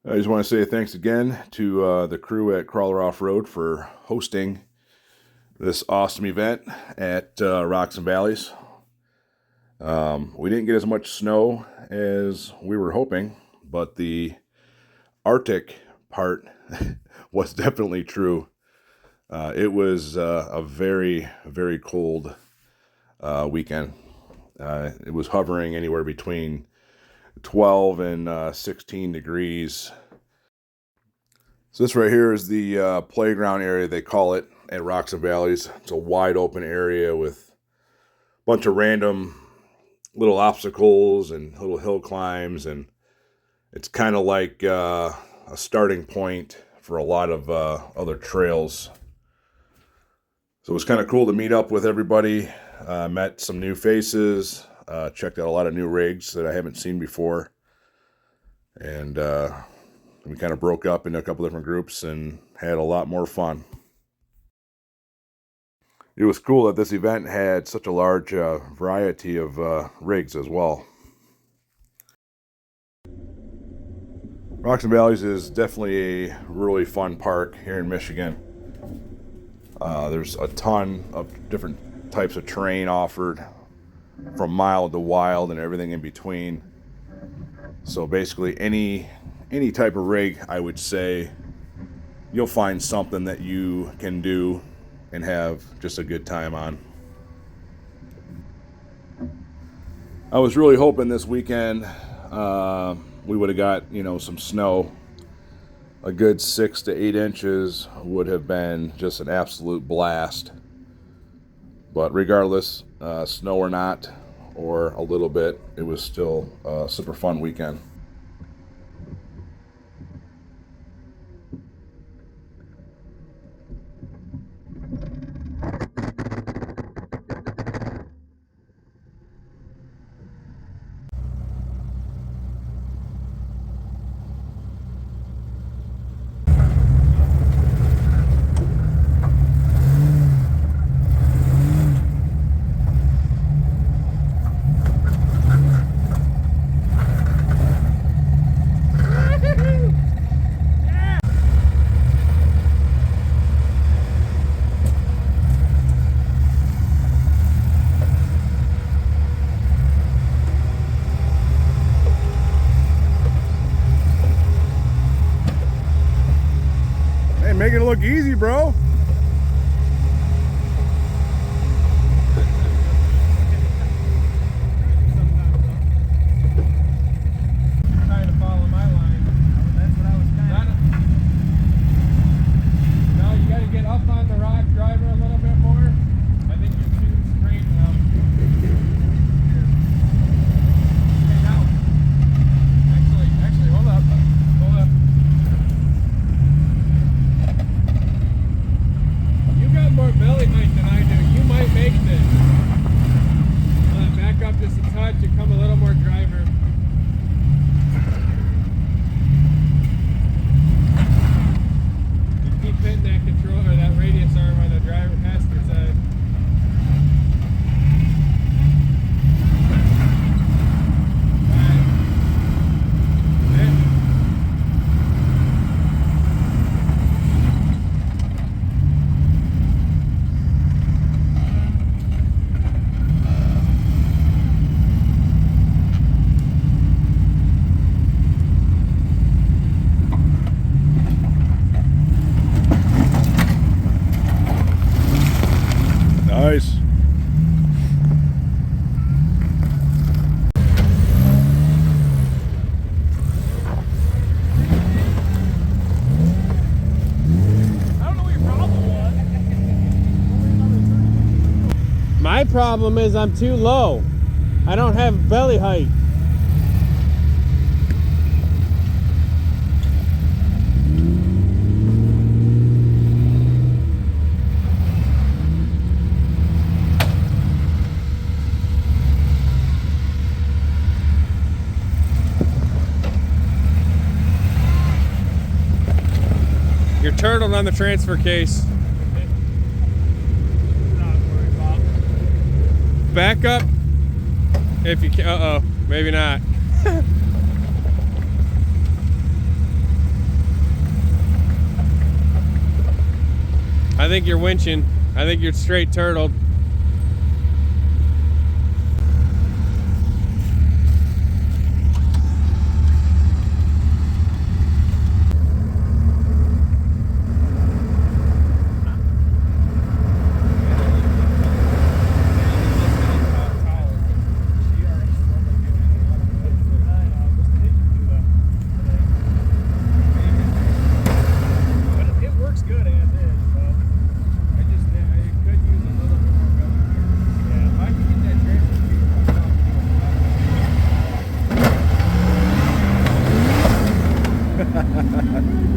I just want to say thanks again to the crew at Crawler Off-Road for hosting this awesome event at Rocks and Valleys. We didn't get as much snow as we were hoping, but the Arctic part was definitely true. It was a very, very cold weekend. It was hovering anywhere between 12 and 16 degrees. So this right here is the playground area, they call it, at Rocks and Valleys. It's a wide open area with a bunch of random little obstacles and little hill climbs, and it's kind of like a starting point for a lot of other trails. So it was kind of cool to meet up with everybody, met some new faces, checked out a lot of new rigs that I haven't seen before, and we kind of broke up into a couple different groups and had a lot more fun. It was cool that this event had such a large variety of rigs as well. Rocks and Valleys is definitely a really fun park here in Michigan. There's a ton of different types of terrain offered, from mild to wild and everything in between. So basically any type of rig, I would say, you'll find something that you can do and have just a good time on. I was really hoping this weekend we would have got, some snow. A good 6 to 8 inches would have been just an absolute blast. But regardless, snow or not, or a little bit, it was still a super fun weekend. Making it look easy, bro. Trying to follow my line. That's what I was kind of. No, you got to get up on the rock driver a little bit more. I think you're too straight now. Okay, now. Actually, hold up. Hold up. You got more belly height than I do. You might make this. Back up just a touch and come a little more driver. You keep hitting that control or that radius arm on the driver passenger side. Nice. I don't know what your problem was. My problem is I'm too low. I don't have belly height. You're turtled on the transfer case. Back up if you can. Uh-oh, maybe not. I think you're winching. I think you're straight turtled.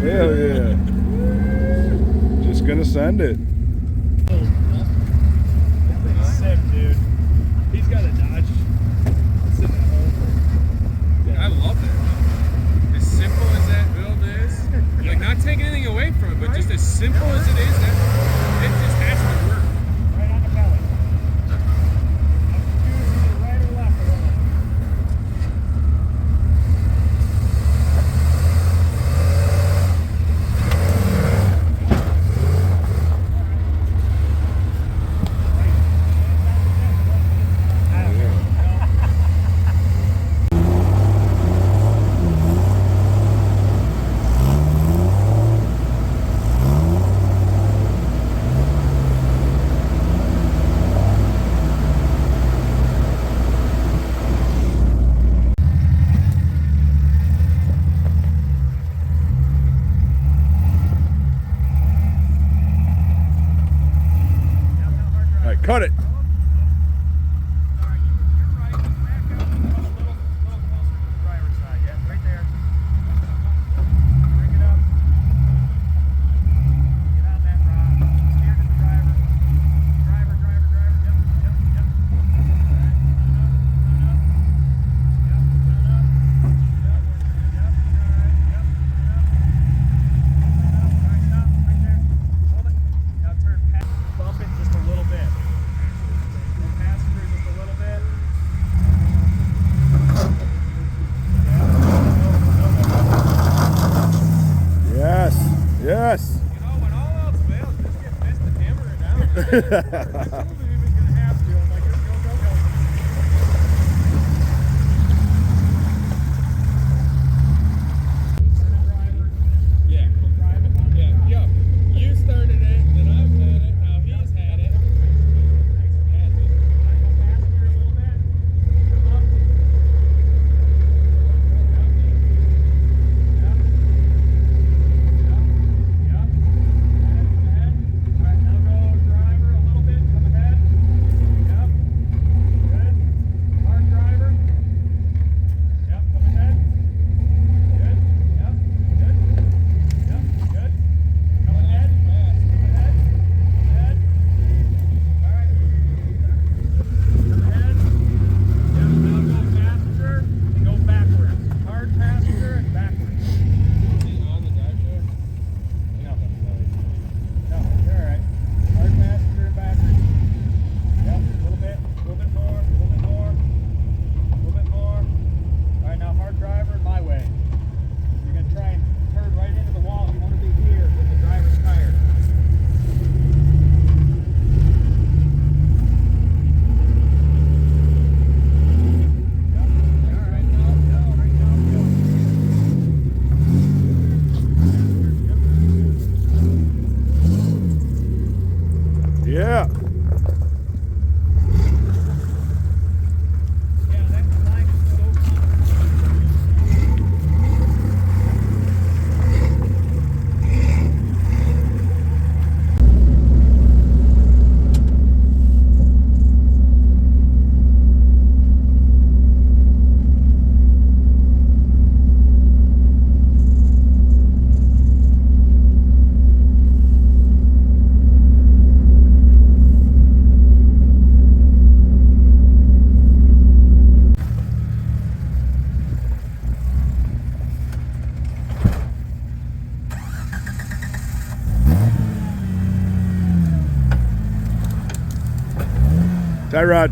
Hell yeah. Just gonna send it. That's sick, dude. He's got a Dodge. I love it. As simple as that build is, like not taking anything away from it, but just as simple as it is, that it just has to work. Right on the belly. Choose either right or left or what. All right, cut it. Yes. You know, when all else fails, just get pissed and hammer it down. Yeah. Yeah. Yo, you started it, then I've had it, now he's had it. Yeah. Tie rod.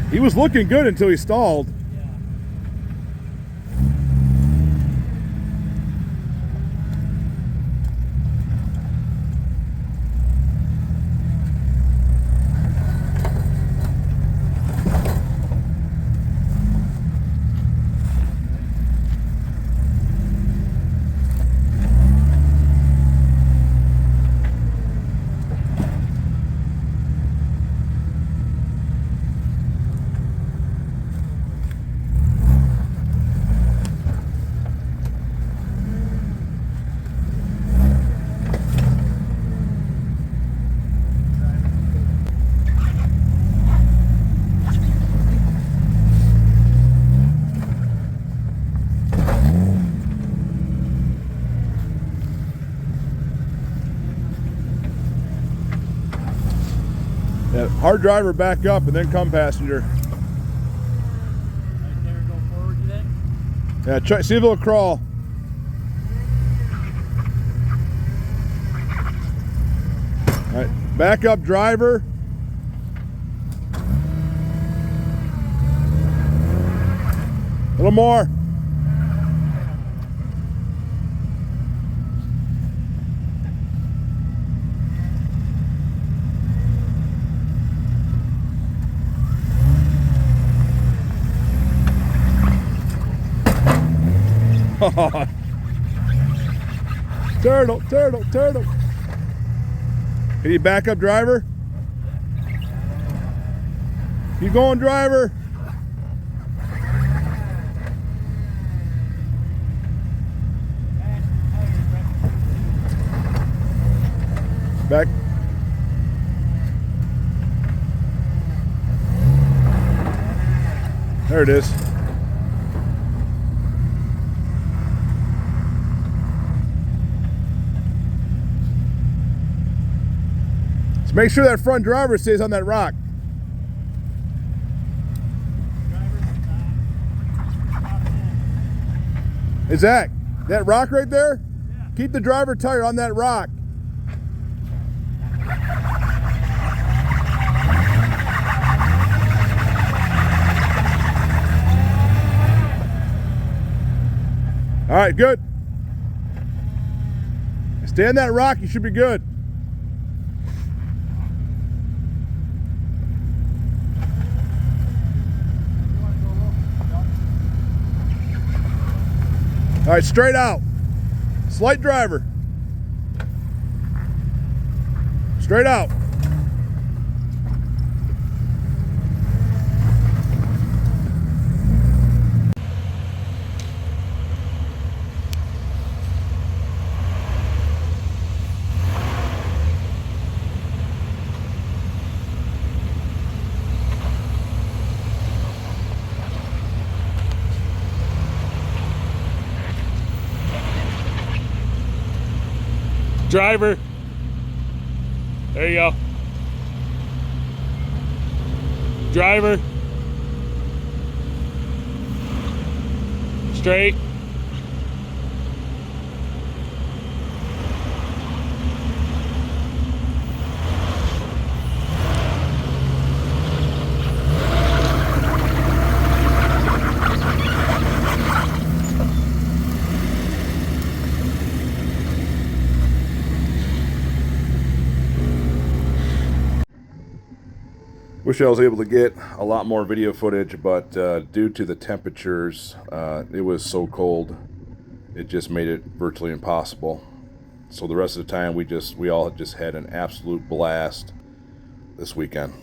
He was looking good until he stalled. Hard driver back up and then come passenger. Right there, go forward, you think? Yeah, try, see if it'll crawl. All right, back up driver. A little more. Turtle, turtle, turtle. Can you back up, driver? Keep going, driver. Back. There it is. So make sure that front driver stays on that rock. Hey Zach, that rock right there? Yeah. Keep the driver tire on that rock. All right, good. Stay on that rock, you should be good. All right, straight out. Slight driver. Straight out. Driver. There you go. Driver. Straight. Wish I was able to get a lot more video footage, but due to the temperatures, it was so cold, it just made it virtually impossible. So the rest of the time, we all just had an absolute blast this weekend.